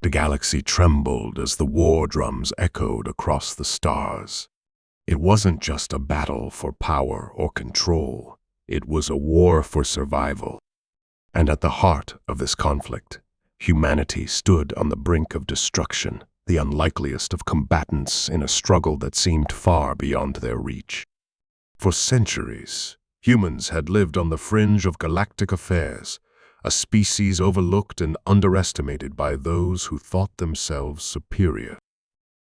The galaxy trembled as the war drums echoed across the stars. It wasn't just a battle for power or control. It was a war for survival. And at the heart of this conflict, humanity stood on the brink of destruction, the unlikeliest of combatants in a struggle that seemed far beyond their reach. For centuries, humans had lived on the fringe of galactic affairs, a species overlooked and underestimated by those who thought themselves superior.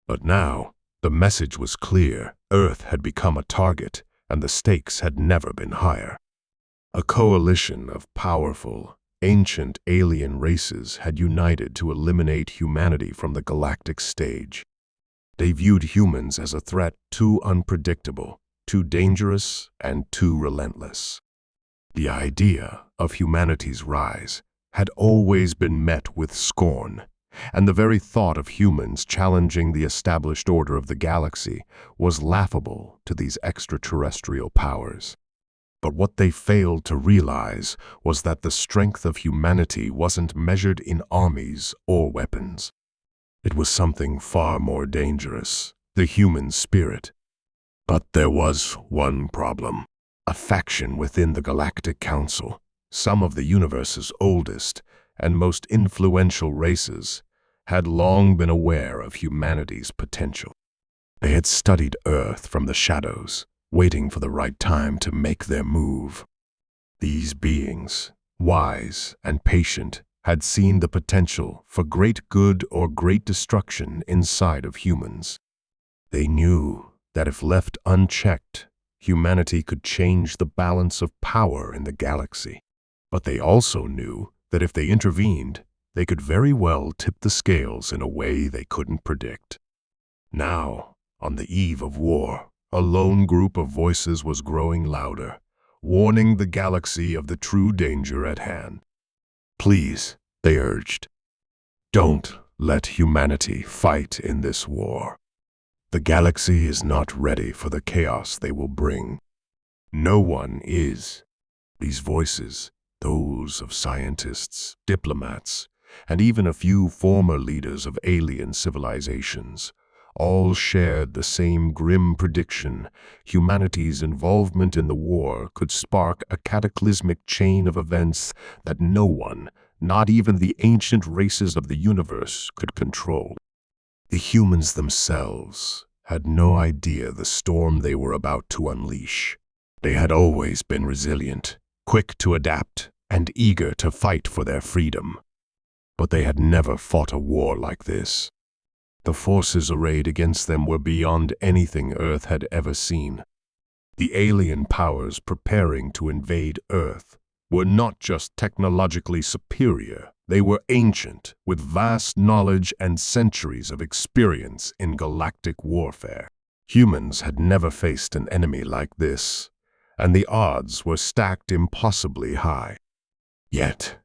But now, the message was clear. Earth had become a target, and the stakes had never been higher. A coalition of powerful, ancient alien races had united to eliminate humanity from the galactic stage. They viewed humans as a threat too unpredictable, too dangerous, and too relentless. The idea of humanity's rise had always been met with scorn, and the very thought of humans challenging the established order of the galaxy was laughable to these extraterrestrial powers. But what they failed to realize was that the strength of humanity wasn't measured in armies or weapons. It was something far more dangerous, the human spirit. But there was one problem. A faction within the Galactic Council, some of the universe's oldest and most influential races, had long been aware of humanity's potential. They had studied Earth from the shadows, waiting for the right time to make their move. These beings, wise and patient, had seen the potential for great good or great destruction inside of humans. They knew that if left unchecked, humanity could change the balance of power in the galaxy. But they also knew that if they intervened, they could very well tip the scales in a way they couldn't predict. Now, on the eve of war, a lone group of voices was growing louder, warning the galaxy of the true danger at hand. Please, they urged, don't let humanity fight in this war. The galaxy is not ready for the chaos they will bring. No one is. These voices, those of scientists, diplomats, and even a few former leaders of alien civilizations, all shared the same grim prediction: humanity's involvement in the war could spark a cataclysmic chain of events that no one, not even the ancient races of the universe, could control. The humans themselves had no idea the storm they were about to unleash. They had always been resilient, quick to adapt, and eager to fight for their freedom. But they had never fought a war like this. The forces arrayed against them were beyond anything Earth had ever seen. The alien powers preparing to invade Earth were not just technologically superior, they were ancient, with vast knowledge and centuries of experience in galactic warfare. Humans had never faced an enemy like this, and the odds were stacked impossibly high. Yet,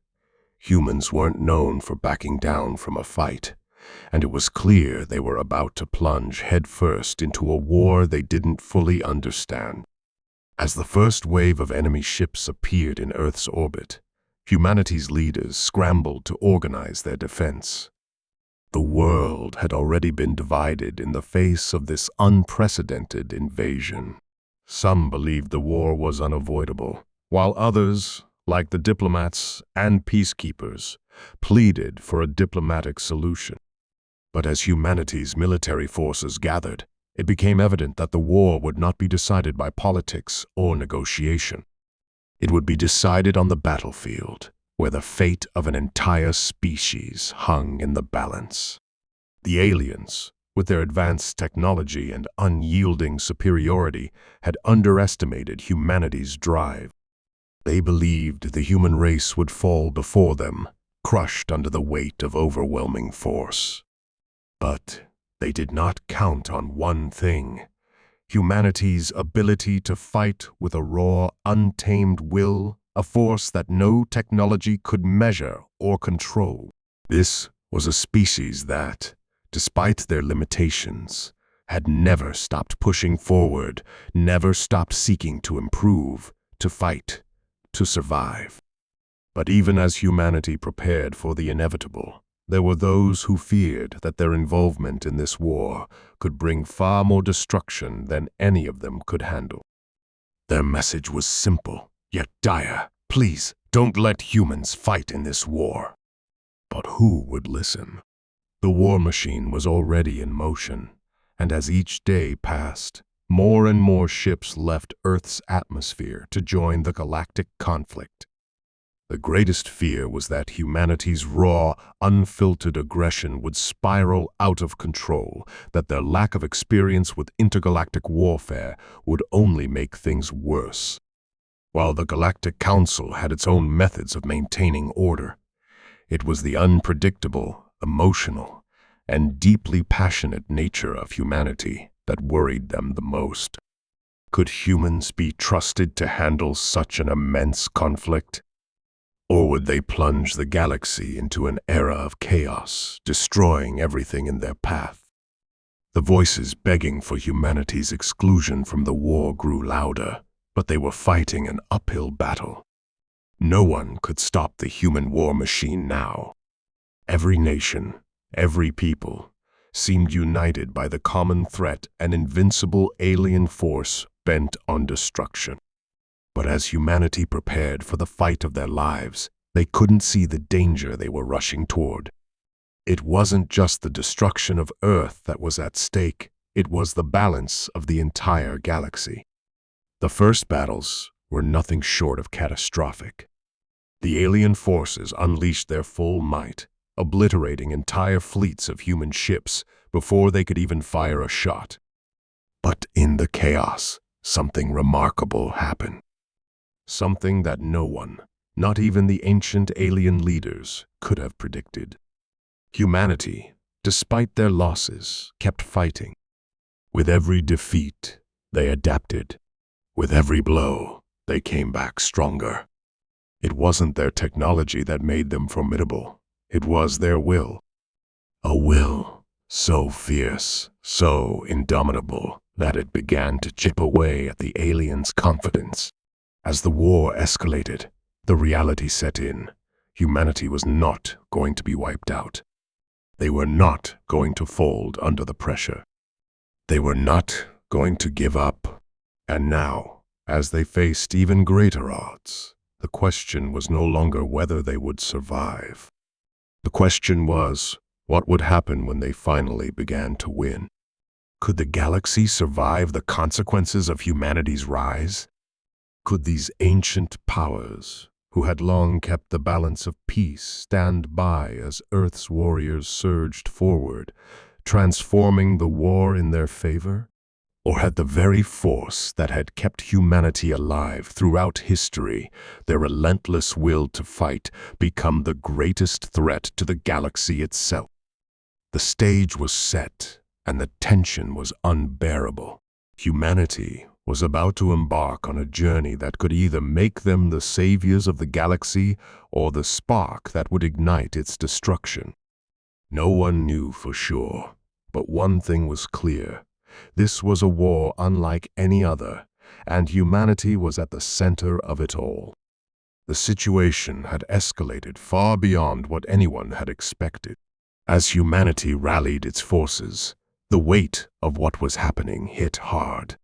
humans weren't known for backing down from a fight, and it was clear they were about to plunge headfirst into a war they didn't fully understand. As the first wave of enemy ships appeared in Earth's orbit, humanity's leaders scrambled to organize their defense. The world had already been divided in the face of this unprecedented invasion. Some believed the war was unavoidable, while others, like the diplomats and peacekeepers, pleaded for a diplomatic solution. But as humanity's military forces gathered, it became evident that the war would not be decided by politics or negotiation. It would be decided on the battlefield, where the fate of an entire species hung in the balance. The aliens, with their advanced technology and unyielding superiority, had underestimated humanity's drive. They believed the human race would fall before them, crushed under the weight of overwhelming force. But they did not count on one thing: humanity's ability to fight with a raw, untamed will, a force that no technology could measure or control. This was a species that, despite their limitations, had never stopped pushing forward, never stopped seeking to improve, to fight, to survive. But even as humanity prepared for the inevitable, There were those who feared that their involvement in this war could bring far more destruction than any of them could handle. Their message was simple, yet dire. Please, don't let humans fight in this war. But who would listen? The war machine was already in motion, and as each day passed, more and more ships left Earth's atmosphere to join the galactic conflict. The greatest fear was that humanity's raw, unfiltered aggression would spiral out of control, that their lack of experience with intergalactic warfare would only make things worse. While the Galactic Council had its own methods of maintaining order, it was the unpredictable, emotional, and deeply passionate nature of humanity that worried them the most. Could humans be trusted to handle such an immense conflict? Or would they plunge the galaxy into an era of chaos, destroying everything in their path? The voices begging for humanity's exclusion from the war grew louder, but they were fighting an uphill battle. No one could stop the human war machine now. Every nation, every people, seemed united by the common threat, an invincible alien force bent on destruction. But as humanity prepared for the fight of their lives, they couldn't see the danger they were rushing toward. It wasn't just the destruction of Earth that was at stake, it was the balance of the entire galaxy. The first battles were nothing short of catastrophic. The alien forces unleashed their full might, obliterating entire fleets of human ships before they could even fire a shot. But in the chaos, something remarkable happened. Something that no one, not even the ancient alien leaders, could have predicted. Humanity, despite their losses, kept fighting. With every defeat, they adapted. With every blow, they came back stronger. It wasn't their technology that made them formidable. It was their will. A will so fierce, so indomitable, that it began to chip away at the aliens' confidence. As the war escalated, the reality set in. Humanity was not going to be wiped out. They were not going to fold under the pressure. They were not going to give up. And now, as they faced even greater odds, the question was no longer whether they would survive. The question was, what would happen when they finally began to win? Could the galaxy survive the consequences of humanity's rise? Could these ancient powers, who had long kept the balance of peace, stand by as Earth's warriors surged forward, transforming the war in their favor? Or had the very force that had kept humanity alive throughout history, their relentless will to fight, become the greatest threat to the galaxy itself? The stage was set, and the tension was unbearable. Humanity was about to embark on a journey that could either make them the saviors of the galaxy or the spark that would ignite its destruction. No one knew for sure, but one thing was clear. This was a war unlike any other, and humanity was at the center of it all. The situation had escalated far beyond what anyone had expected. As humanity rallied its forces, the weight of what was happening hit hard.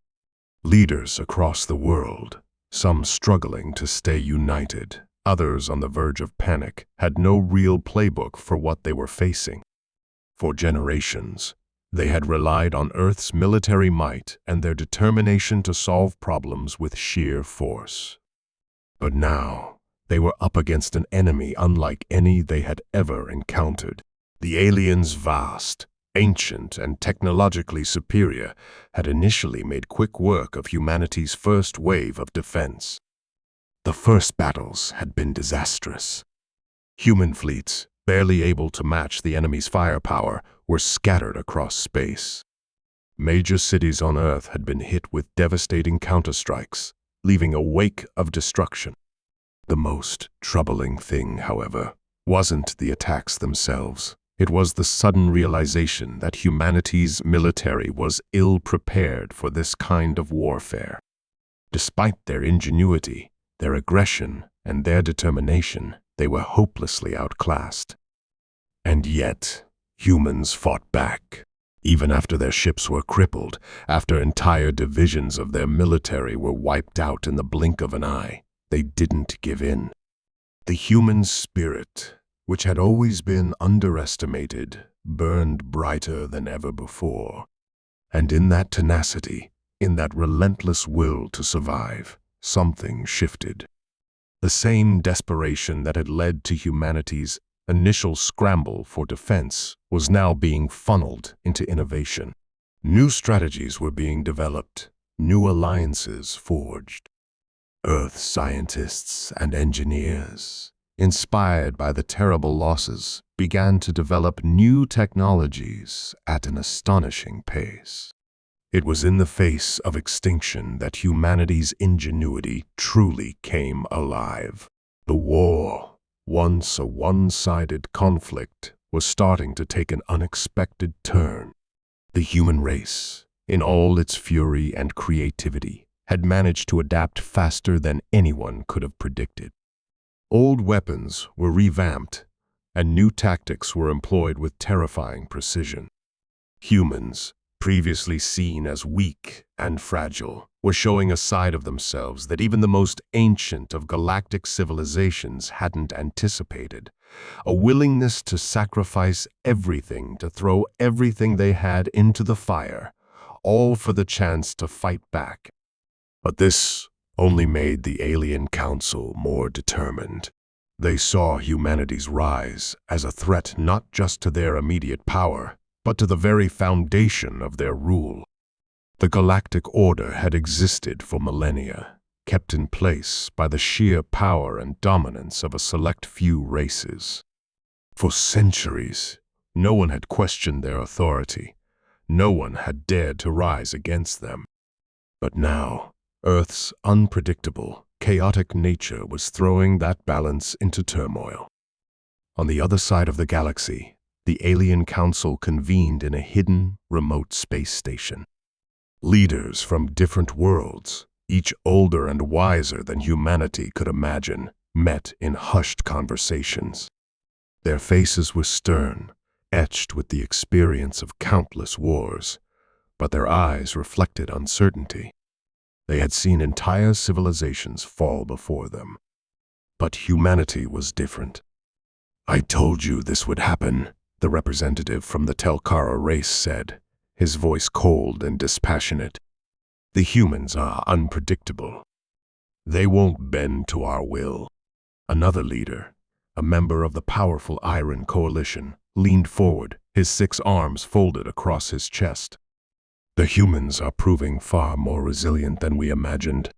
Leaders across the world, some struggling to stay united, others on the verge of panic, had no real playbook for what they were facing. For generations, they had relied on Earth's military might and their determination to solve problems with sheer force. But now, they were up against an enemy unlike any they had ever encountered. The aliens, vast, ancient, and technologically superior, had initially made quick work of humanity's first wave of defense. The first battles had been disastrous. Human fleets, barely able to match the enemy's firepower, were scattered across space. Major cities on Earth had been hit with devastating counterstrikes, leaving a wake of destruction. The most troubling thing, however, wasn't the attacks themselves. It was the sudden realization that humanity's military was ill-prepared for this kind of warfare. Despite their ingenuity, their aggression, and their determination, they were hopelessly outclassed. And yet, humans fought back. Even after their ships were crippled, after entire divisions of their military were wiped out in the blink of an eye, they didn't give in. The human spirit, which had always been underestimated, burned brighter than ever before. And in that tenacity, in that relentless will to survive, something shifted. The same desperation that had led to humanity's initial scramble for defense was now being funneled into innovation. New strategies were being developed, new alliances forged. Earth scientists and engineers, inspired by the terrible losses, began to develop new technologies at an astonishing pace. It was in the face of extinction that humanity's ingenuity truly came alive. The war, once a one-sided conflict, was starting to take an unexpected turn. The human race, in all its fury and creativity, had managed to adapt faster than anyone could have predicted. Old weapons were revamped, and new tactics were employed with terrifying precision. Humans, previously seen as weak and fragile, were showing a side of themselves that even the most ancient of galactic civilizations hadn't anticipated. A willingness to sacrifice everything, to throw everything they had into the fire, all for the chance to fight back. But this only made the Alien Council more determined. They saw humanity's rise as a threat not just to their immediate power, but to the very foundation of their rule. The galactic order had existed for millennia, kept in place by the sheer power and dominance of a select few races. For centuries, no one had questioned their authority. No one had dared to rise against them. But now, Earth's unpredictable, chaotic nature was throwing that balance into turmoil. On the other side of the galaxy, the Alien Council convened in a hidden, remote space station. Leaders from different worlds, each older and wiser than humanity could imagine, met in hushed conversations. Their faces were stern, etched with the experience of countless wars, but their eyes reflected uncertainty. They had seen entire civilizations fall before them. But humanity was different. "I told you this would happen," the representative from the Telkara race said, his voice cold and dispassionate. "The humans are unpredictable. They won't bend to our will." Another leader, a member of the powerful Iron Coalition, leaned forward, his 6 arms folded across his chest. "The humans are proving far more resilient than we imagined.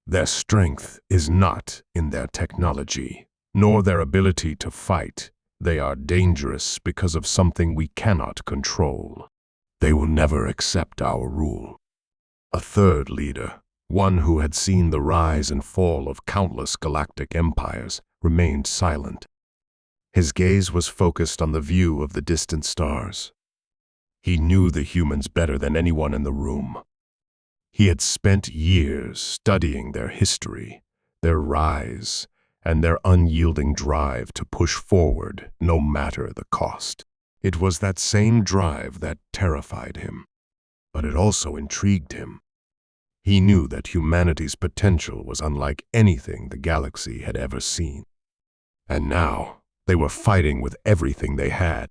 Their strength is not in their technology, nor their ability to fight. They are dangerous because of something we cannot control. They will never accept our rule." A third leader, one who had seen the rise and fall of countless galactic empires, remained silent. His gaze was focused on the view of the distant stars. He knew the humans better than anyone in the room. He had spent years studying their history, their rise, and their unyielding drive to push forward no matter the cost. It was that same drive that terrified him, but it also intrigued him. He knew that humanity's potential was unlike anything the galaxy had ever seen. And now, they were fighting with everything they had.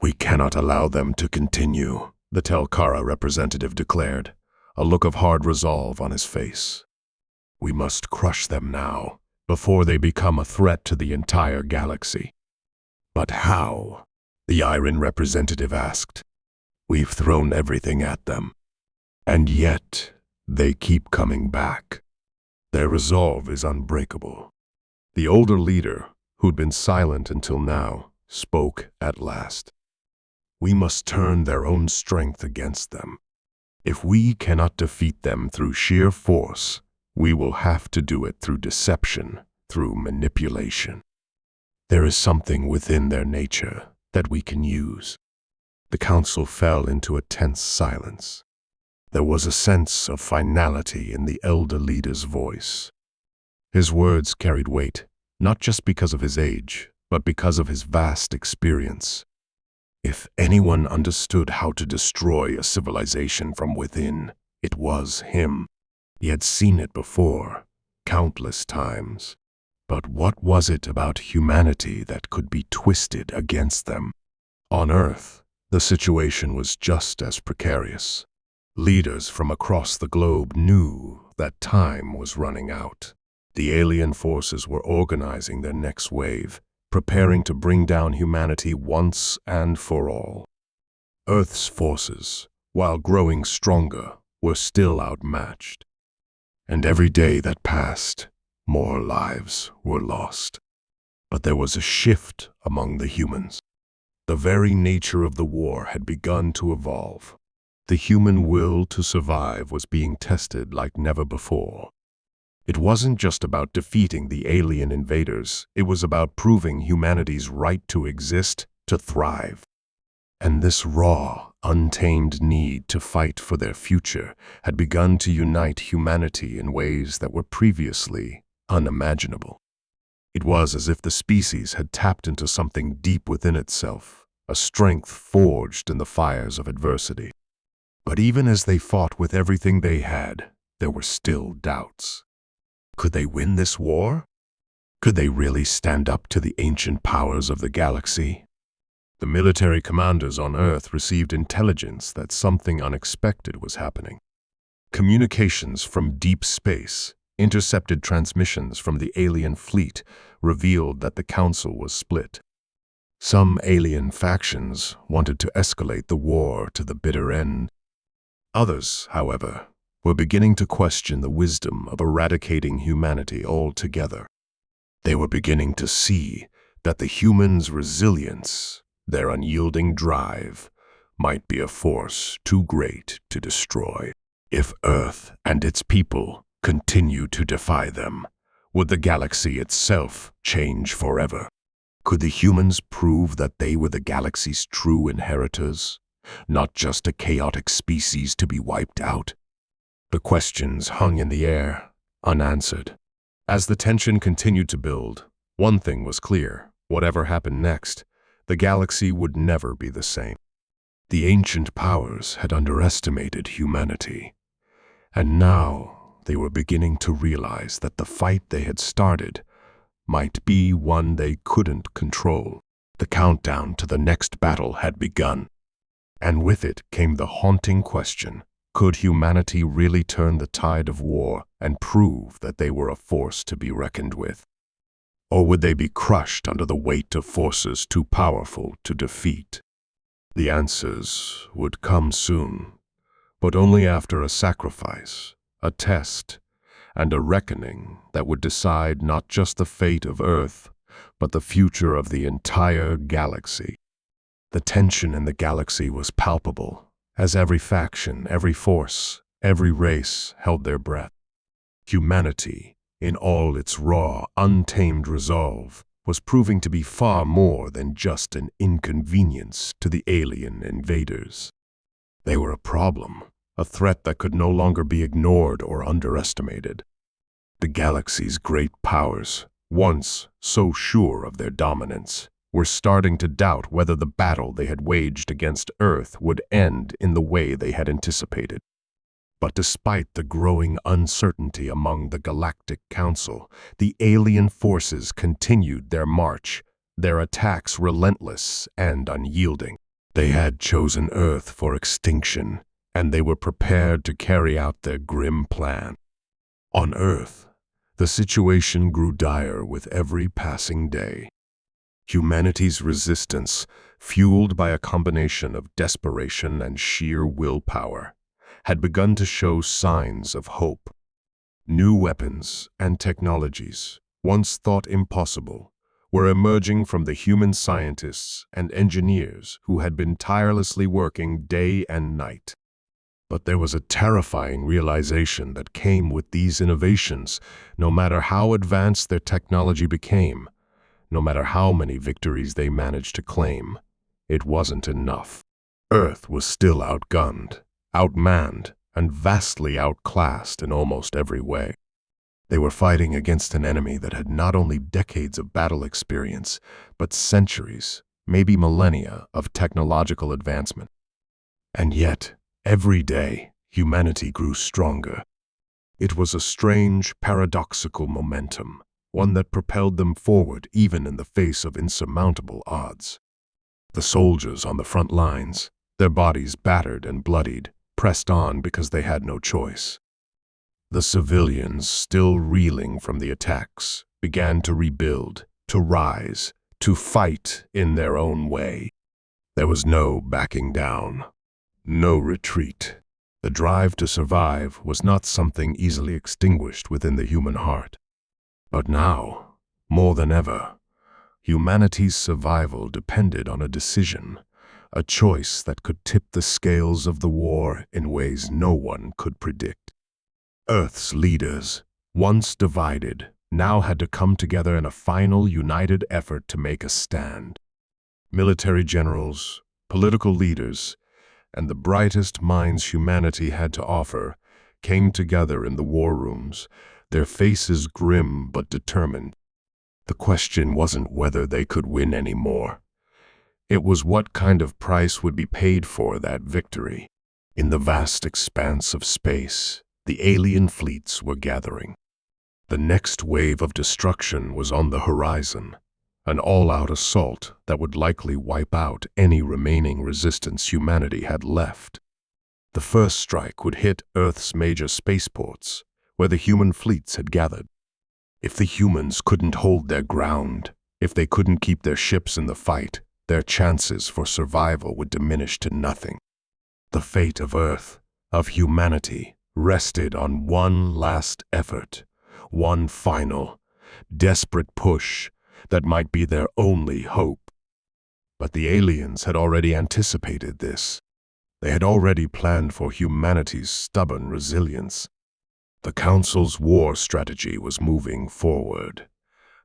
"We cannot allow them to continue," the Telkara representative declared, a look of hard resolve on his face. "We must crush them now, before they become a threat to the entire galaxy." "But how?" the Iron representative asked. "We've thrown everything at them, and yet they keep coming back. Their resolve is unbreakable." The older leader, who'd been silent until now, spoke at last. "We must turn their own strength against them. If we cannot defeat them through sheer force, we will have to do it through deception, through manipulation. There is something within their nature that we can use." The council fell into a tense silence. There was a sense of finality in the elder leader's voice. His words carried weight, not just because of his age, but because of his vast experience. If anyone understood how to destroy a civilization from within, it was him. He had seen it before, countless times. But what was it about humanity that could be twisted against them? On Earth, the situation was just as precarious. Leaders from across the globe knew that time was running out. The alien forces were organizing their next wave, preparing to bring down humanity once and for all. Earth's forces, while growing stronger, were still outmatched. And every day that passed, more lives were lost. But there was a shift among the humans. The very nature of the war had begun to evolve. The human will to survive was being tested like never before. It wasn't just about defeating the alien invaders, it was about proving humanity's right to exist, to thrive. And this raw, untamed need to fight for their future had begun to unite humanity in ways that were previously unimaginable. It was as if the species had tapped into something deep within itself, a strength forged in the fires of adversity. But even as they fought with everything they had, there were still doubts. Could they win this war? Could they really stand up to the ancient powers of the galaxy? The military commanders on Earth received intelligence that something unexpected was happening. Communications from deep space, intercepted transmissions from the alien fleet, revealed that the Council was split. Some alien factions wanted to escalate the war to the bitter end. Others, however, were beginning to question the wisdom of eradicating humanity altogether. They were beginning to see that the humans' resilience, their unyielding drive, might be a force too great to destroy. If Earth and its people continued to defy them, would the galaxy itself change forever? Could the humans prove that they were the galaxy's true inheritors, not just a chaotic species to be wiped out? The questions hung in the air, unanswered. As the tension continued to build, one thing was clear: whatever happened next, the galaxy would never be the same. The ancient powers had underestimated humanity, and now they were beginning to realize that the fight they had started might be one they couldn't control. The countdown to the next battle had begun, and with it came the haunting question: could humanity really turn the tide of war and prove that they were a force to be reckoned with? Or would they be crushed under the weight of forces too powerful to defeat? The answers would come soon, but only after a sacrifice, a test, and a reckoning that would decide not just the fate of Earth, but the future of the entire galaxy. The tension in the galaxy was palpable, as every faction, every force, every race held their breath. Humanity, in all its raw, untamed resolve, was proving to be far more than just an inconvenience to the alien invaders. They were a problem, a threat that could no longer be ignored or underestimated. The galaxy's great powers, once so sure of their dominance, were starting to doubt whether the battle they had waged against Earth would end in the way they had anticipated. But despite the growing uncertainty among the Galactic Council, the alien forces continued their march, their attacks relentless and unyielding. They had chosen Earth for extinction, and they were prepared to carry out their grim plan. On Earth, the situation grew dire with every passing day. Humanity's resistance, fueled by a combination of desperation and sheer willpower, had begun to show signs of hope. New weapons and technologies, once thought impossible, were emerging from the human scientists and engineers who had been tirelessly working day and night. But there was a terrifying realization that came with these innovations. No matter how advanced their technology became, no matter how many victories they managed to claim, it wasn't enough. Earth was still outgunned, outmanned, and vastly outclassed in almost every way. They were fighting against an enemy that had not only decades of battle experience, but centuries, maybe millennia, of technological advancement. And yet, every day, humanity grew stronger. It was a strange, paradoxical momentum, one that propelled them forward even in the face of insurmountable odds. The soldiers on the front lines, their bodies battered and bloodied, pressed on because they had no choice. The civilians, still reeling from the attacks, began to rebuild, to rise, to fight in their own way. There was no backing down, no retreat. The drive to survive was not something easily extinguished within the human heart. But now, more than ever, humanity's survival depended on a decision, a choice that could tip the scales of the war in ways no one could predict. Earth's leaders, once divided, now had to come together in a final, united effort to make a stand. Military generals, political leaders, and the brightest minds humanity had to offer came together in the war rooms, their faces grim but determined. The question wasn't whether they could win anymore. It was what kind of price would be paid for that victory. In the vast expanse of space, the alien fleets were gathering. The next wave of destruction was on the horizon, an all-out assault that would likely wipe out any remaining resistance humanity had left. The first strike would hit Earth's major spaceports, where the human fleets had gathered. If the humans couldn't hold their ground, if they couldn't keep their ships in the fight, their chances for survival would diminish to nothing. The fate of Earth, of humanity, rested on one last effort, one final, desperate push that might be their only hope. But the aliens had already anticipated this. They had already planned for humanity's stubborn resilience. The Council's war strategy was moving forward,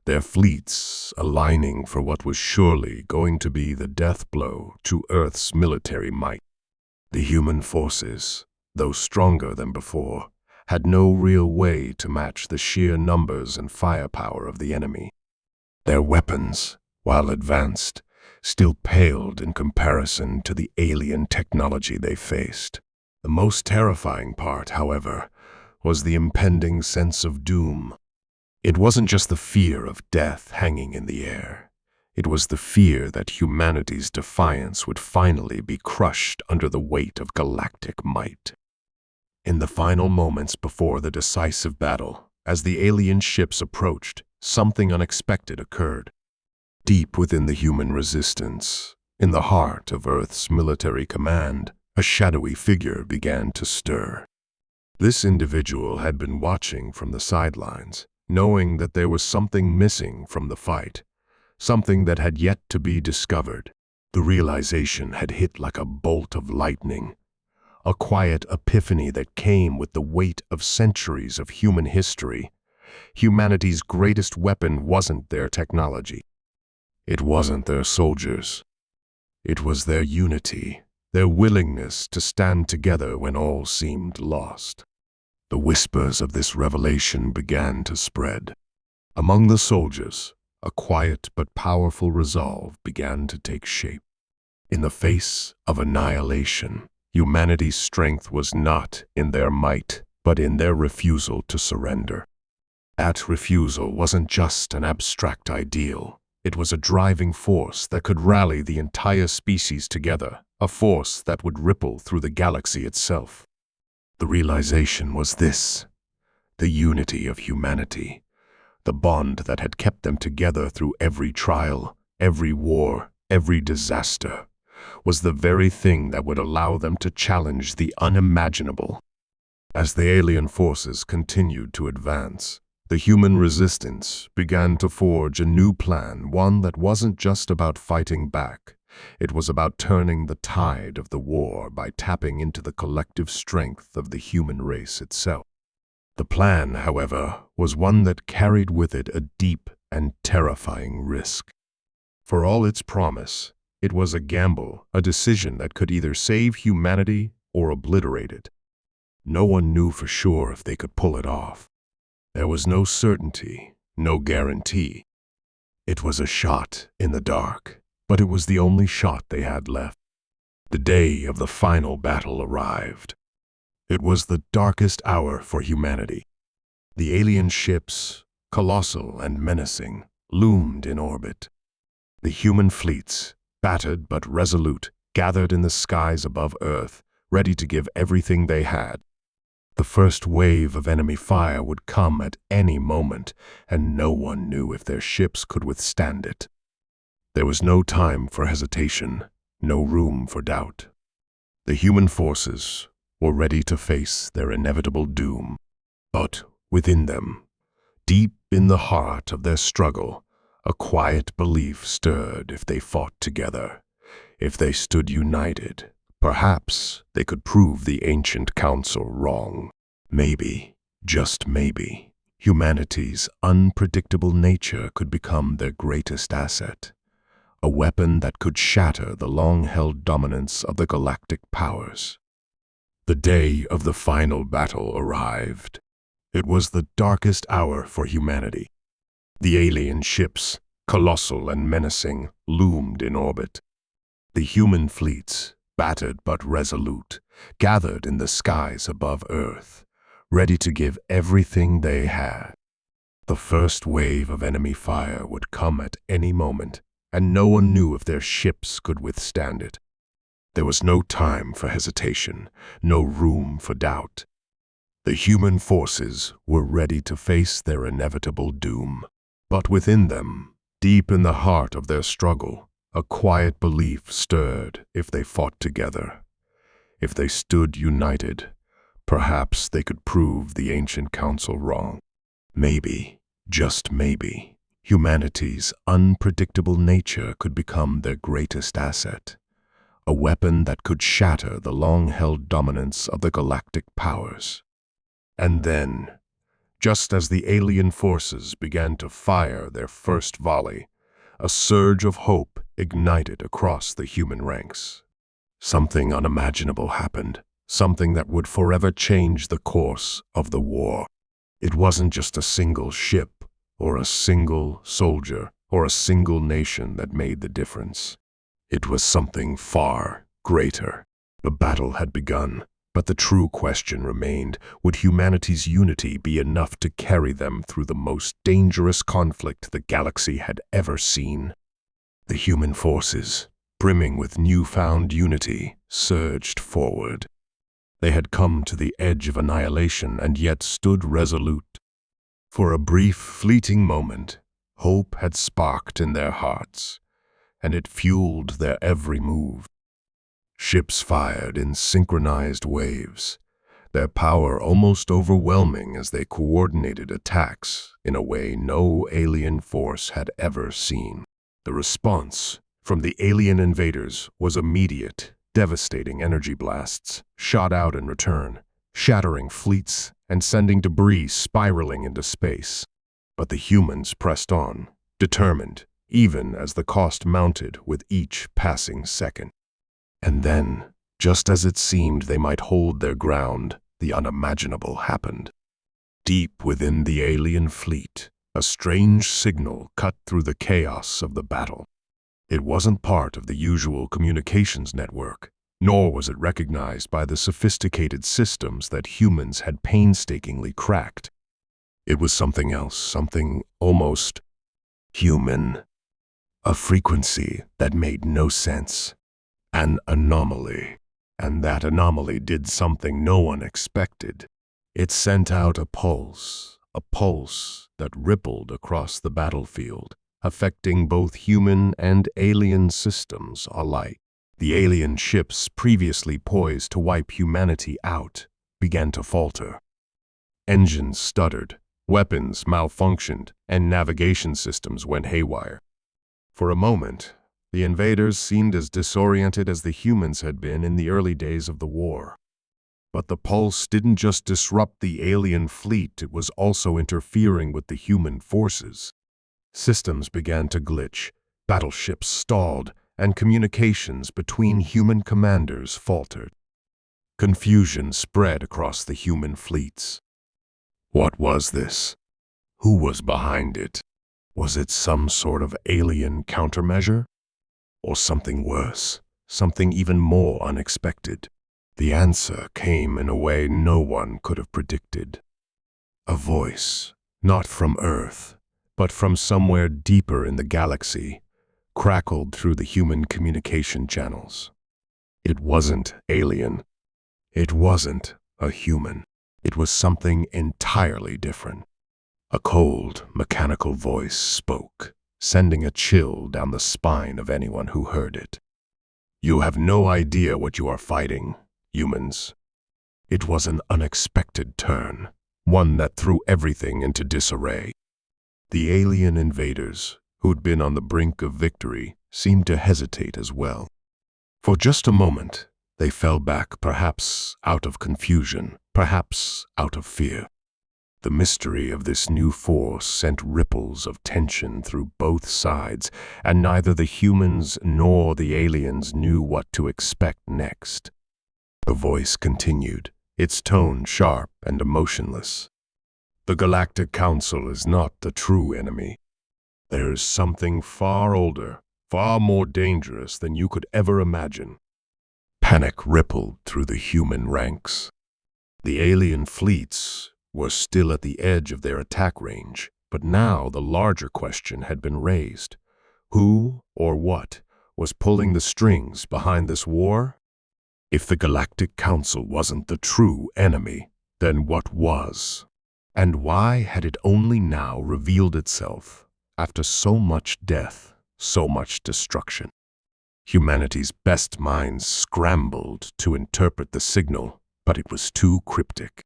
their fleets aligning for what was surely going to be the death blow to Earth's military might. The human forces, though stronger than before, had no real way to match the sheer numbers and firepower of the enemy. Their weapons, while advanced, still paled in comparison to the alien technology they faced. The most terrifying part, however, was the impending sense of doom. It wasn't just the fear of death hanging in the air. It was the fear that humanity's defiance would finally be crushed under the weight of galactic might. In the final moments before the decisive battle, as the alien ships approached, something unexpected occurred. Deep within the human resistance, in the heart of Earth's military command, a shadowy figure began to stir. This individual had been watching from the sidelines, knowing that there was something missing from the fight, something that had yet to be discovered. The realization had hit like a bolt of lightning, a quiet epiphany that came with the weight of centuries of human history. Humanity's greatest weapon wasn't their technology. It wasn't their soldiers. It was their unity, their willingness to stand together when all seemed lost. The whispers of this revelation began to spread. Among the soldiers, a quiet but powerful resolve began to take shape. In the face of annihilation, humanity's strength was not in their might, but in their refusal to surrender. That refusal wasn't just an abstract ideal. It was a driving force that could rally the entire species together, a force that would ripple through the galaxy itself. The realization was this: the unity of humanity, the bond that had kept them together through every trial, every war, every disaster, was the very thing that would allow them to challenge the unimaginable. As the alien forces continued to advance, the human resistance began to forge a new plan, one that wasn't just about fighting back. It was about turning the tide of the war by tapping into the collective strength of the human race itself. The plan, however, was one that carried with it a deep and terrifying risk. For all its promise, it was a gamble, a decision that could either save humanity or obliterate it. No one knew for sure if they could pull it off. There was no certainty, no guarantee. It was a shot in the dark, but it was the only shot they had left. The day of the final battle arrived. It was the darkest hour for humanity. The alien ships, colossal and menacing, loomed in orbit. The human fleets, battered but resolute, gathered in the skies above Earth, ready to give everything they had. The first wave of enemy fire would come at any moment, and no one knew if their ships could withstand it. There was no time for hesitation, no room for doubt. The human forces were ready to face their inevitable doom. But within them, deep in the heart of their struggle, a quiet belief stirred. If they fought together, if they stood united, perhaps they could prove the ancient council wrong. Maybe, just maybe, humanity's unpredictable nature could become their greatest asset, a weapon that could shatter the long-held dominance of the galactic powers. The day of the final battle arrived. It was the darkest hour for humanity. The alien ships, colossal and menacing, loomed in orbit. The human fleets, battered but resolute, gathered in the skies above Earth, ready to give everything they had. The first wave of enemy fire would come at any moment, and no one knew if their ships could withstand it. There was no time for hesitation, no room for doubt. The human forces were ready to face their inevitable doom. But within them, deep in the heart of their struggle, a quiet belief stirred. If they fought together, if they stood united, perhaps they could prove the ancient council wrong. Maybe, just maybe, humanity's unpredictable nature could become their greatest asset, a weapon that could shatter the long-held dominance of the galactic powers. And then, just as the alien forces began to fire their first volley, a surge of hope ignited across the human ranks. Something unimaginable happened, something that would forever change the course of the war. It wasn't just a single ship, or a single soldier, or a single nation that made the difference. It was something far greater. The battle had begun. But the true question remained, would humanity's unity be enough to carry them through the most dangerous conflict the galaxy had ever seen? The human forces, brimming with newfound unity, surged forward. They had come to the edge of annihilation and yet stood resolute. For a brief, fleeting moment, hope had sparked in their hearts, and it fueled their every move. Ships fired in synchronized waves, their power almost overwhelming as they coordinated attacks in a way no alien force had ever seen. The response from the alien invaders was immediate. Devastating energy blasts shot out in return, shattering fleets and sending debris spiraling into space. But the humans pressed on, determined, even as the cost mounted with each passing second. And then, just as it seemed they might hold their ground, the unimaginable happened. Deep within the alien fleet, a strange signal cut through the chaos of the battle. It wasn't part of the usual communications network, nor was it recognized by the sophisticated systems that humans had painstakingly cracked. It was something else, something almost human. A frequency that made no sense. An anomaly. And that anomaly did something no one expected. It sent out a pulse that rippled across the battlefield, affecting both human and alien systems alike. The alien ships previously poised to wipe humanity out began to falter. Engines stuttered, weapons malfunctioned, and navigation systems went haywire. For a moment, the invaders seemed as disoriented as the humans had been in the early days of the war. But the pulse didn't just disrupt the alien fleet, it was also interfering with the human forces. Systems began to glitch, battleships stalled, and communications between human commanders faltered. Confusion spread across the human fleets. What was this? Who was behind it? Was it some sort of alien countermeasure? Or something worse, something even more unexpected? The answer came in a way no one could have predicted. A voice, not from Earth, but from somewhere deeper in the galaxy, crackled through the human communication channels. It wasn't alien. It wasn't a human. It was something entirely different. A cold, mechanical voice spoke, sending a chill down the spine of anyone who heard it. You have no idea what you are fighting, humans. It was an unexpected turn, one that threw everything into disarray. The alien invaders, who'd been on the brink of victory, seemed to hesitate as well. For just a moment, they fell back, perhaps out of confusion, perhaps out of fear. The mystery of this new force sent ripples of tension through both sides, and neither the humans nor the aliens knew what to expect next. The voice continued, its tone sharp and emotionless. The Galactic Council is not the true enemy. There is something far older, far more dangerous than you could ever imagine. Panic rippled through the human ranks. The alien fleets were still at the edge of their attack range, but now the larger question had been raised. Who or what was pulling the strings behind this war? If the Galactic Council wasn't the true enemy, then what was? And why had it only now revealed itself after so much death, so much destruction? Humanity's best minds scrambled to interpret the signal, but it was too cryptic,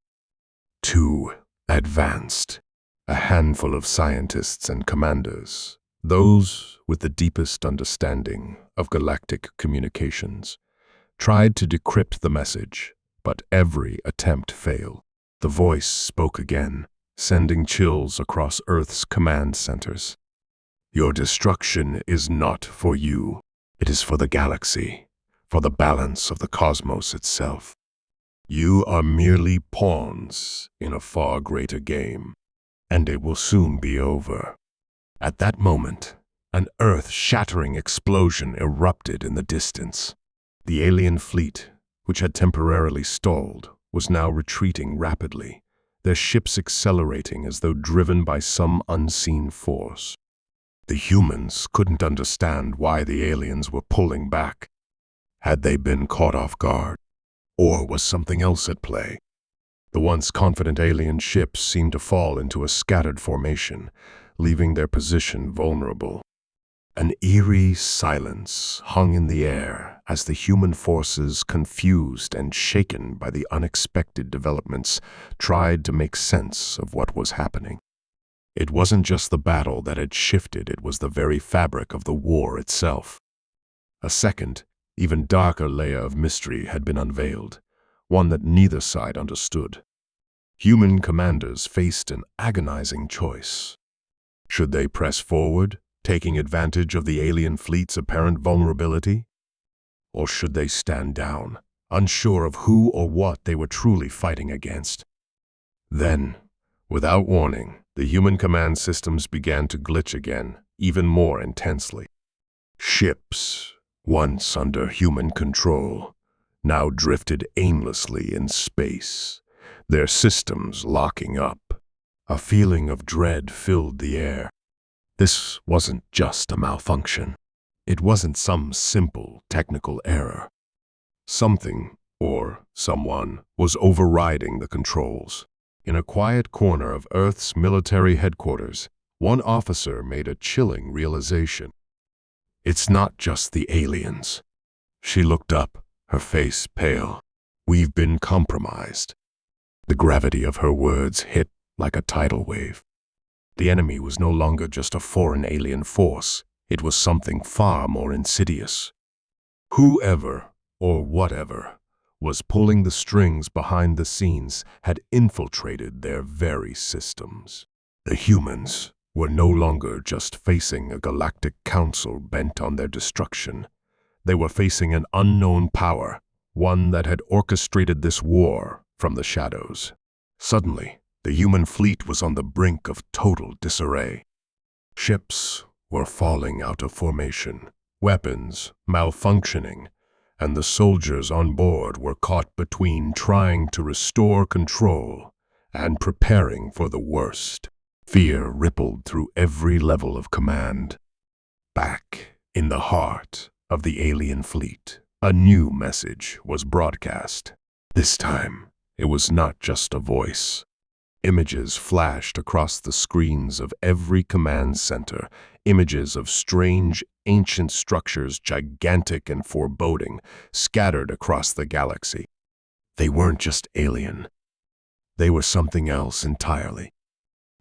too advanced. A handful of scientists and commanders, those with the deepest understanding of galactic communications, tried to decrypt the message, but every attempt failed. The voice spoke again, sending chills across Earth's command centers. Your destruction is not for you. It is for the galaxy, for the balance of the cosmos itself. You are merely pawns in a far greater game, and it will soon be over. At that moment, an earth-shattering explosion erupted in the distance. The alien fleet, which had temporarily stalled, was now retreating rapidly, their ships accelerating as though driven by some unseen force. The humans couldn't understand why the aliens were pulling back. Had they been caught off guard? Or was something else at play? The once confident alien ships seemed to fall into a scattered formation, leaving their position vulnerable. An eerie silence hung in the air as the human forces, confused and shaken by the unexpected developments, tried to make sense of what was happening. It wasn't just the battle that had shifted, it was the very fabric of the war itself. A second, even darker layer of mystery had been unveiled, one that neither side understood. Human commanders faced an agonizing choice. Should they press forward, taking advantage of the alien fleet's apparent vulnerability? Or should they stand down, unsure of who or what they were truly fighting against? Then, without warning, the human command systems began to glitch again, even more intensely. Ships, once under human control, now drifted aimlessly in space, their systems locking up. A feeling of dread filled the air. This wasn't just a malfunction. It wasn't some simple technical error. Something, or someone, was overriding the controls. In a quiet corner of Earth's military headquarters, one officer made a chilling realization. It's not just the aliens. She looked up, her face pale. We've been compromised. The gravity of her words hit like a tidal wave. The enemy was no longer just a foreign alien force. It was something far more insidious. Whoever, or whatever, was pulling the strings behind the scenes had infiltrated their very systems. The humans were no longer just facing a galactic council bent on their destruction. They were facing an unknown power, one that had orchestrated this war from the shadows. Suddenly, The human fleet was on the brink of total disarray. Ships were falling out of formation, weapons malfunctioning, and the soldiers on board were caught between trying to restore control and preparing for the worst. Fear rippled through every level of command. Back in the heart of the alien fleet, a new message was broadcast. This time, it was not just a voice. Images flashed across the screens of every command center, images of strange, ancient structures, gigantic and foreboding, scattered across the galaxy. They weren't just alien. They were something else entirely.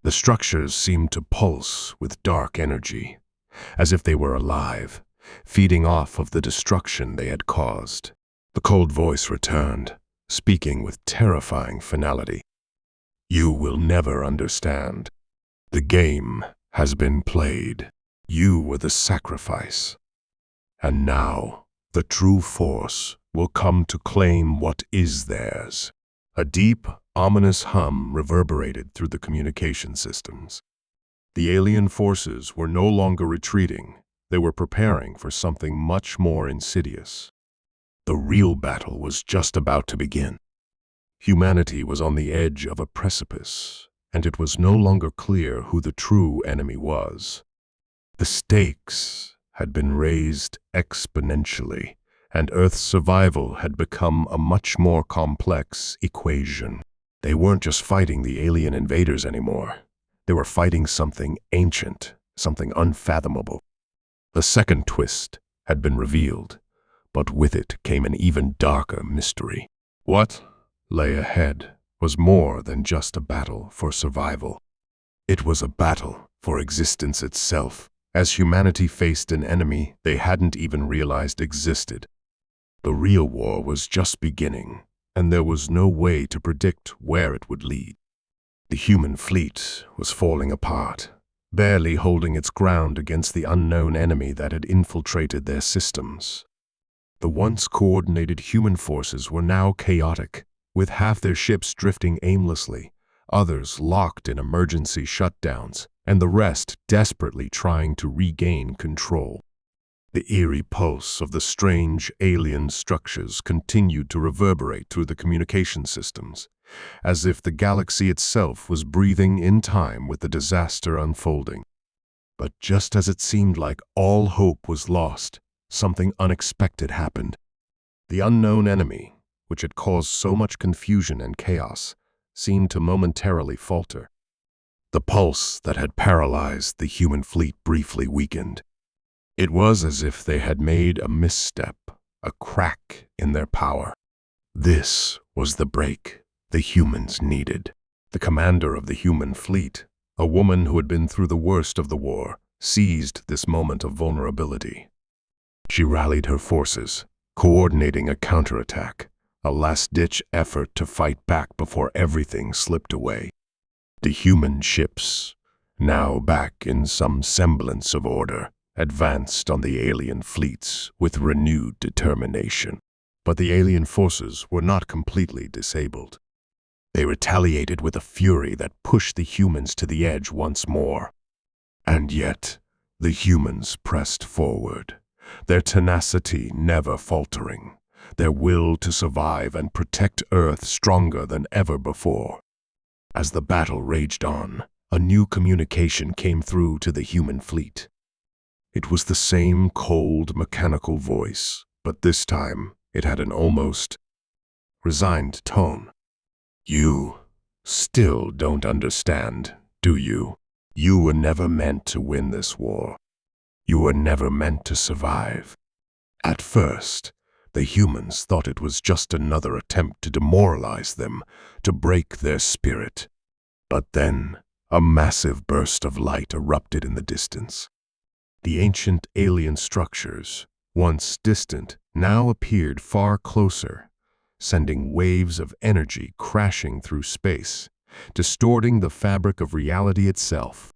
The structures seemed to pulse with dark energy, as if they were alive, feeding off of the destruction they had caused. The cold voice returned, speaking with terrifying finality. You will never understand. The game has been played. You were the sacrifice. And now, the true force will come to claim what is theirs. A deep, ominous hum reverberated through the communication systems. The alien forces were no longer retreating. They were preparing for something much more insidious. The real battle was just about to begin. Humanity was on the edge of a precipice, and it was no longer clear who the true enemy was. The stakes had been raised exponentially, and Earth's survival had become a much more complex equation. They weren't just fighting the alien invaders anymore. They were fighting something ancient, something unfathomable. The second twist had been revealed, but with it came an even darker mystery. What lay ahead was more than just a battle for survival. It was a battle for existence itself, as humanity faced an enemy they hadn't even realized existed. The real war was just beginning, and there was no way to predict where it would lead. The human fleet was falling apart, barely holding its ground against the unknown enemy that had infiltrated their systems. The once coordinated human forces were now chaotic, with half their ships drifting aimlessly, others locked in emergency shutdowns, and the rest desperately trying to regain control. The eerie pulse of the strange alien structures continued to reverberate through the communication systems, as if the galaxy itself was breathing in time with the disaster unfolding. But just as it seemed like all hope was lost, something unexpected happened. The unknown enemy, which had caused so much confusion and chaos, seemed to momentarily falter. The pulse that had paralyzed the human fleet briefly weakened. It was as if they had made a misstep, a crack in their power. This was the break the humans needed. The commander of the human fleet, a woman who had been through the worst of the war, seized this moment of vulnerability. She rallied her forces, coordinating a counterattack, a last-ditch effort to fight back before everything slipped away. The human ships, now back in some semblance of order, advanced on the alien fleets with renewed determination. But the alien forces were not completely disabled. They retaliated with a fury that pushed the humans to the edge once more. And yet, the humans pressed forward, their tenacity never faltering, their will to survive and protect Earth stronger than ever before. As the battle raged on, a new communication came through to the human fleet. It was the same cold, mechanical voice, but this time it had an almost resigned tone. You still don't understand, do you? You were never meant to win this war. You were never meant to survive. At first, the humans thought it was just another attempt to demoralize them, to break their spirit. But then, a massive burst of light erupted in the distance. The ancient alien structures, once distant, now appeared far closer, sending waves of energy crashing through space, distorting the fabric of reality itself.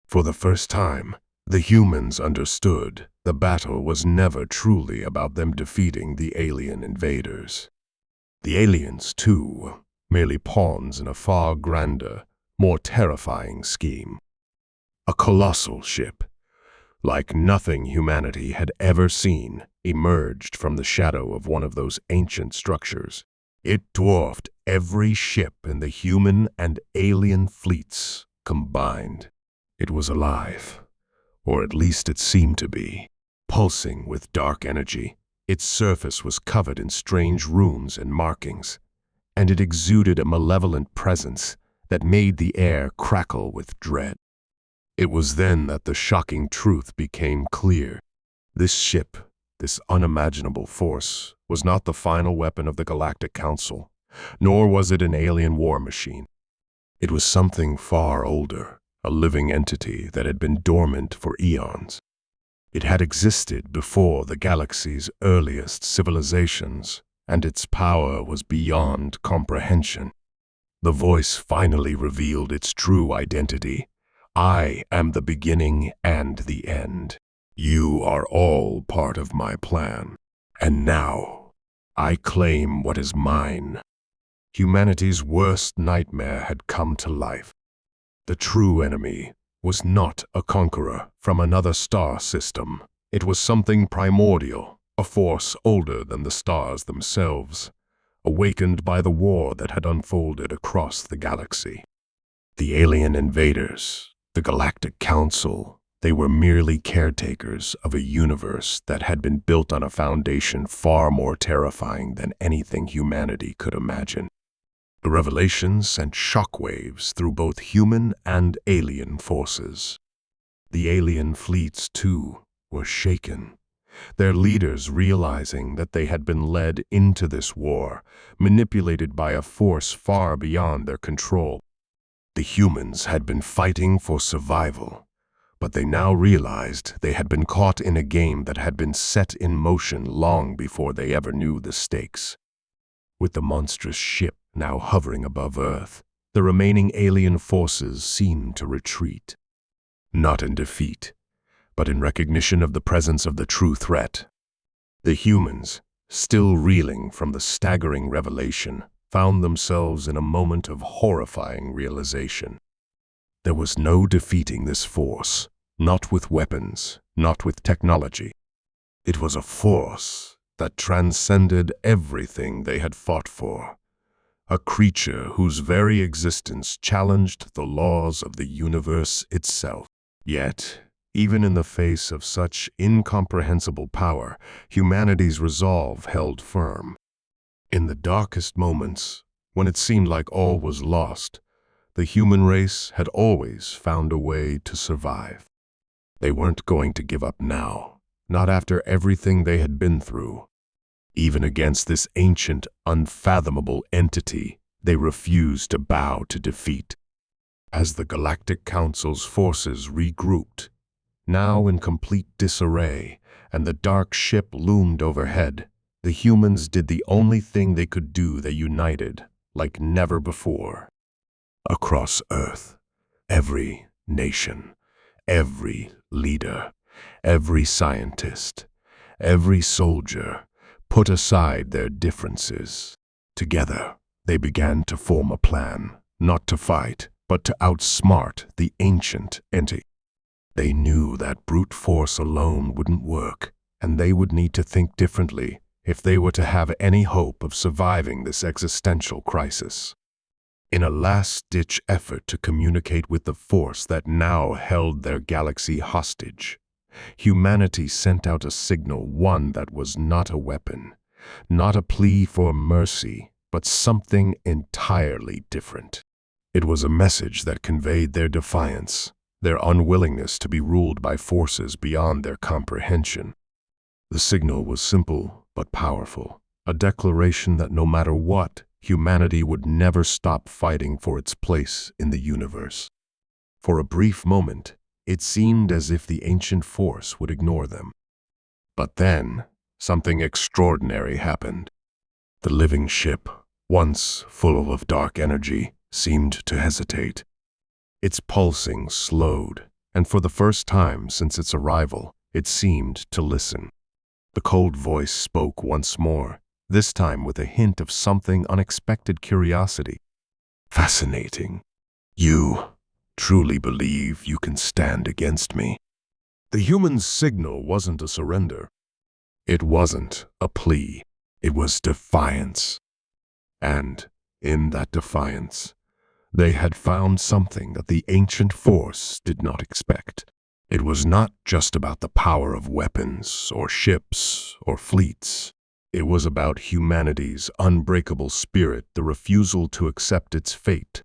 For the first time, the humans understood the battle was never truly about them defeating the alien invaders. The aliens, too, merely pawns in a far grander, more terrifying scheme. A colossal ship, like nothing humanity had ever seen, emerged from the shadow of one of those ancient structures. It dwarfed every ship in the human and alien fleets combined. It was alive, or at least it seemed to be, pulsing with dark energy. Its surface was covered in strange runes and markings, and it exuded a malevolent presence that made the air crackle with dread. It was then that the shocking truth became clear. This ship, this unimaginable force, was not the final weapon of the Galactic Council, nor was it an alien war machine. It was something far older, a living entity that had been dormant for eons. It had existed before the galaxy's earliest civilizations, and its power was beyond comprehension. The voice finally revealed its true identity. I am the beginning and the end. You are all part of my plan. And now, I claim what is mine. Humanity's worst nightmare had come to life. The true enemy was not a conqueror from another star system. It was something primordial, a force older than the stars themselves, awakened by the war that had unfolded across the galaxy. The alien invaders, the Galactic Council, they were merely caretakers of a universe that had been built on a foundation far more terrifying than anything humanity could imagine. The revelation sent shockwaves through both human and alien forces. The alien fleets, too, were shaken, their leaders realizing that they had been led into this war, manipulated by a force far beyond their control. The humans had been fighting for survival, but they now realized they had been caught in a game that had been set in motion long before they ever knew the stakes. With the monstrous ship now hovering above Earth, the remaining alien forces seemed to retreat. Not in defeat, but in recognition of the presence of the true threat. The humans, still reeling from the staggering revelation, found themselves in a moment of horrifying realization. There was no defeating this force, not with weapons, not with technology. It was a force that transcended everything they had fought for, a creature whose very existence challenged the laws of the universe itself. Yet, even in the face of such incomprehensible power, humanity's resolve held firm. In the darkest moments, when it seemed like all was lost, the human race had always found a way to survive. They weren't going to give up now, not after everything they had been through. Even against this ancient, unfathomable entity, they refused to bow to defeat. As the Galactic Council's forces regrouped, now in complete disarray, and the dark ship loomed overhead, the humans did the only thing they could do. They united like never before. Across Earth, every nation, every leader, every scientist, every soldier put aside their differences. Together, they began to form a plan, not to fight, but to outsmart the ancient entity. They knew that brute force alone wouldn't work, and they would need to think differently if they were to have any hope of surviving this existential crisis. In a last-ditch effort to communicate with the force that now held their galaxy hostage, humanity sent out a signal, one that was not a weapon, not a plea for mercy, but something entirely different. It was a message that conveyed their defiance, their unwillingness to be ruled by forces beyond their comprehension. The signal was simple but powerful, a declaration that no matter what, humanity would never stop fighting for its place in the universe. For a brief moment, it seemed as if the ancient force would ignore them. But then, something extraordinary happened. The living ship, once full of dark energy, seemed to hesitate. Its pulsing slowed, and for the first time since its arrival, it seemed to listen. The cold voice spoke once more. this time with a hint of something unexpected curiosity. Fascinating. You truly believe you can stand against me? The human's signal wasn't a surrender. It wasn't a plea. It was defiance. And in that defiance, they had found something that the ancient force did not expect. It was not just about the power of weapons or ships or fleets. It was about humanity's unbreakable spirit, the refusal to accept its fate.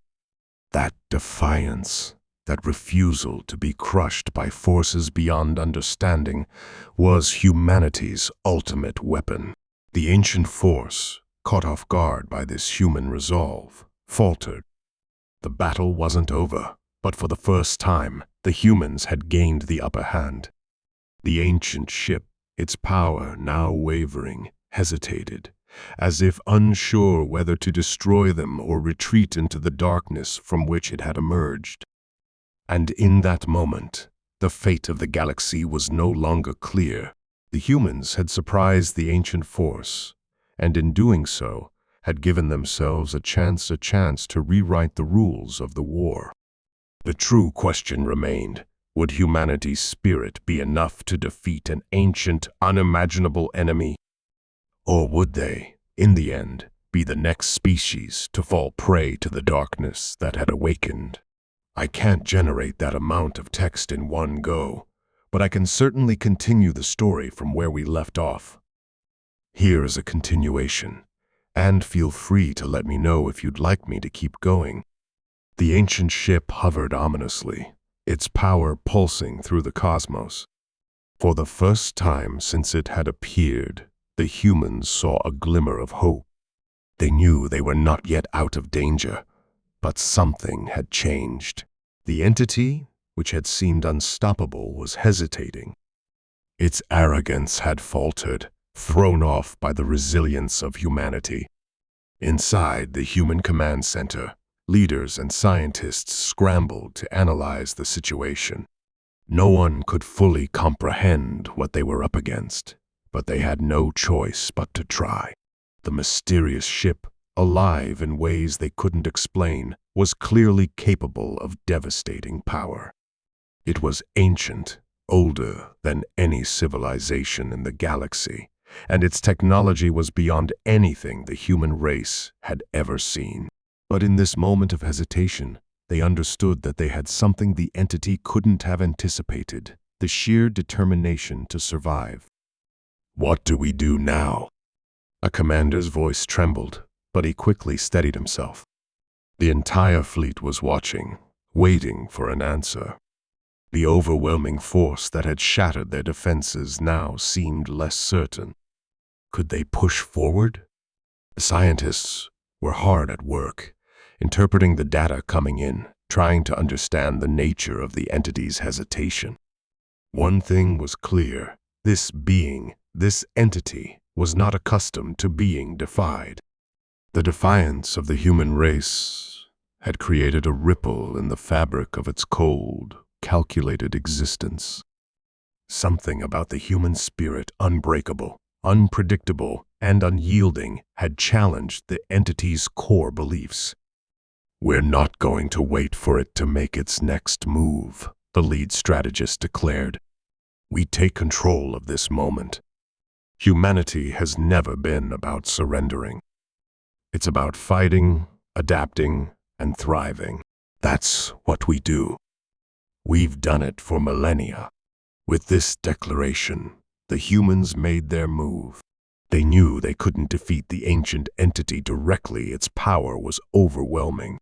That defiance, that refusal to be crushed by forces beyond understanding, was humanity's ultimate weapon. The ancient force, caught off guard by this human resolve, faltered. The battle wasn't over, but for the first time, the humans had gained the upper hand. The ancient ship, its power now wavering, hesitated, as if unsure whether to destroy them or retreat into the darkness from which it had emerged. And in that moment, the fate of the galaxy was no longer clear. The humans had surprised the ancient force, and in doing so, had given themselves a chance to rewrite the rules of the war. The true question remained, would humanity's spirit be enough to defeat an ancient, unimaginable enemy? Or would they, in the end, be the next species to fall prey to the darkness that had awakened? I can't generate that amount of text in one go, but I can certainly continue the story from where we left off. Here is a continuation, and feel free to let me know if you'd like me to keep going. The ancient ship hovered ominously, its power pulsing through the cosmos. For the first time since it had appeared, the humans saw a glimmer of hope. They knew they were not yet out of danger, but something had changed. The entity, which had seemed unstoppable, was hesitating. Its arrogance had faltered, thrown off by the resilience of humanity. Inside the human command center, leaders and scientists scrambled to analyze the situation. No one could fully comprehend what they were up against, but they had no choice but to try. The mysterious ship, alive in ways they couldn't explain, was clearly capable of devastating power. It was ancient, older than any civilization in the galaxy, and its technology was beyond anything the human race had ever seen. But in this moment of hesitation, they understood that they had something the entity couldn't have anticipated, the sheer determination to survive. "What do we do now?" A commander's voice trembled, but he quickly steadied himself. The entire fleet was watching, waiting for an answer. The overwhelming force that had shattered their defenses now seemed less certain. Could they push forward? The scientists were hard at work, interpreting the data coming in, trying to understand the nature of the entity's hesitation. One thing was clear: this being, this entity, was not accustomed to being defied. The defiance of the human race had created a ripple in the fabric of its cold, calculated existence. Something about the human spirit, unbreakable, unpredictable, and unyielding, had challenged the entity's core beliefs. "We're not going to wait for it to make its next move," the lead strategist declared. "We take control of this moment." Humanity has never been about surrendering. It's about fighting, adapting, and thriving. That's what we do. We've done it for millennia. With this declaration, the humans made their move. They knew they couldn't defeat the ancient entity directly. Its power was overwhelming.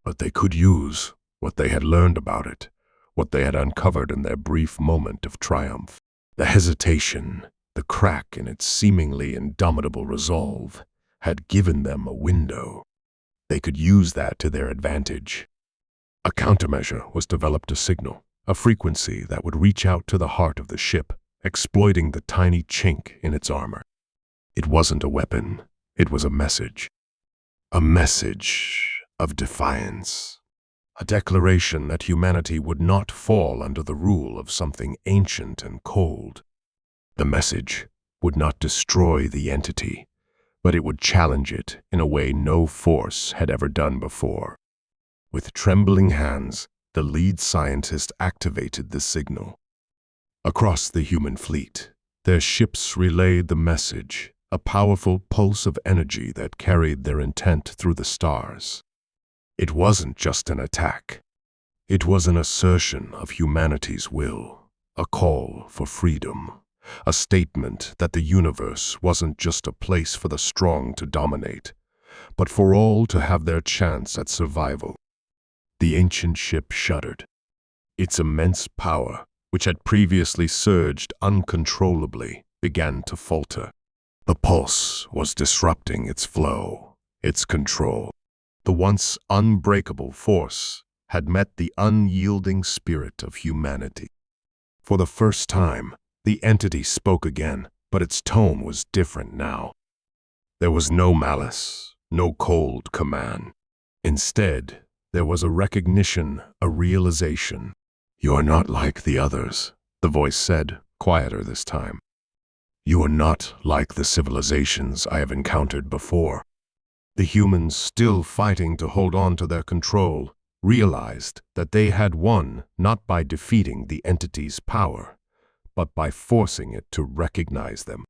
But they could use what they had learned about it, what they had uncovered in their brief moment of triumph. The hesitation, the crack in its seemingly indomitable resolve, had given them a window. They could use that to their advantage. A countermeasure was developed to signal, a frequency that would reach out to the heart of the ship, exploiting the tiny chink in its armor. It wasn't a weapon, it was a message. A message of defiance. A declaration that humanity would not fall under the rule of something ancient and cold. The message would not destroy the entity, but it would challenge it in a way no force had ever done before. With trembling hands, the lead scientist activated the signal. Across the human fleet, their ships relayed the message, a powerful pulse of energy that carried their intent through the stars. It wasn't just an attack. It was an assertion of humanity's will, a call for freedom, a statement that the universe wasn't just a place for the strong to dominate, but for all to have their chance at survival. The ancient ship shuddered. Its immense power, which had previously surged uncontrollably, began to falter. The pulse was disrupting its flow, its control. The once unbreakable force had met the unyielding spirit of humanity. For the first time, the entity spoke again, but its tone was different now. There was no malice, no cold command. Instead, there was a recognition, a realization. "You are not like the others," the voice said, quieter this time. "You are not like the civilizations I have encountered before." The humans, still fighting to hold on to their control, realized that they had won not by defeating the entity's power, but by forcing it to recognize them.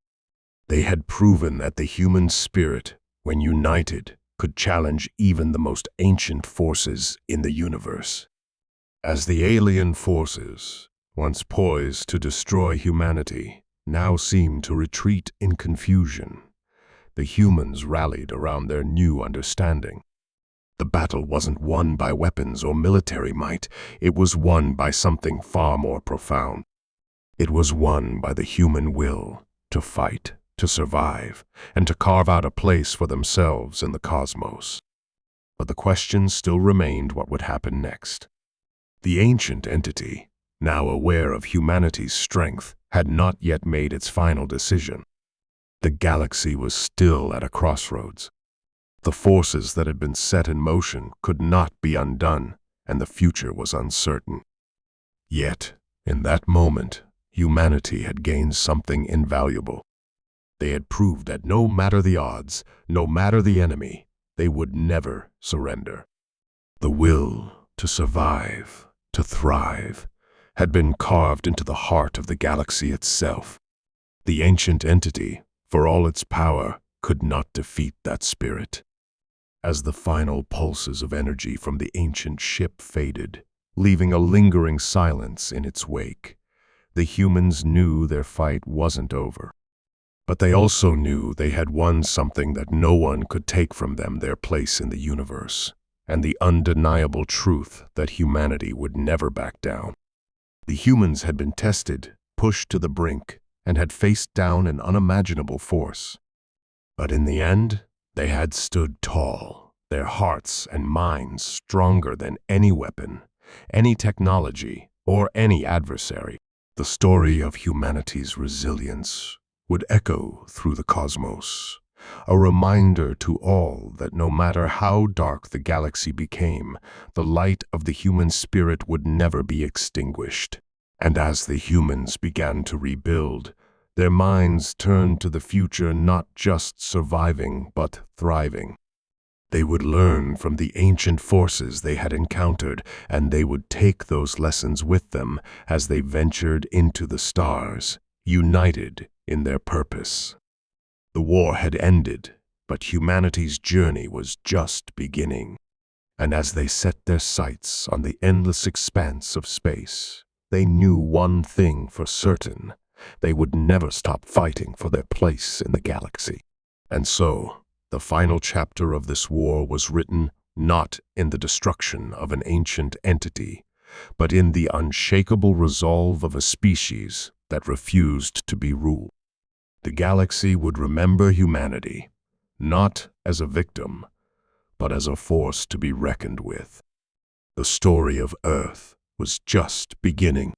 They had proven that the human spirit, when united, could challenge even the most ancient forces in the universe. As the alien forces, once poised to destroy humanity, now seemed to retreat in confusion, the humans rallied around their new understanding. The battle wasn't won by weapons or military might, it was won by something far more profound. It was won by the human will to fight, to survive, and to carve out a place for themselves in the cosmos. But the question still remained: what would happen next? The ancient entity, now aware of humanity's strength, had not yet made its final decision. The galaxy was still at a crossroads. The forces that had been set in motion could not be undone, and the future was uncertain. Yet, in that moment, humanity had gained something invaluable. They had proved that no matter the odds, no matter the enemy, they would never surrender. The will to survive, to thrive, had been carved into the heart of the galaxy itself. The ancient entity, for all its power, could not defeat that spirit. As the final pulses of energy from the ancient ship faded, leaving a lingering silence in its wake, the humans knew their fight wasn't over. But they also knew they had won something that no one could take from them: their place in the universe, and the undeniable truth that humanity would never back down. The humans had been tested, pushed to the brink, and had faced down an unimaginable force. But in the end, they had stood tall, their hearts and minds stronger than any weapon, any technology, or any adversary. The story of humanity's resilience would echo through the cosmos, a reminder to all that no matter how dark the galaxy became, the light of the human spirit would never be extinguished. And as the humans began to rebuild, their minds turned to the future, not just surviving, but thriving. They would learn from the ancient forces they had encountered, and they would take those lessons with them as they ventured into the stars, united in their purpose. The war had ended, but humanity's journey was just beginning. And as they set their sights on the endless expanse of space, they knew one thing for certain: they would never stop fighting for their place in the galaxy. And so, the final chapter of this war was written not in the destruction of an ancient entity, but in the unshakable resolve of a species that refused to be ruled. The galaxy would remember humanity, not as a victim, but as a force to be reckoned with. The story of Earth was just beginning.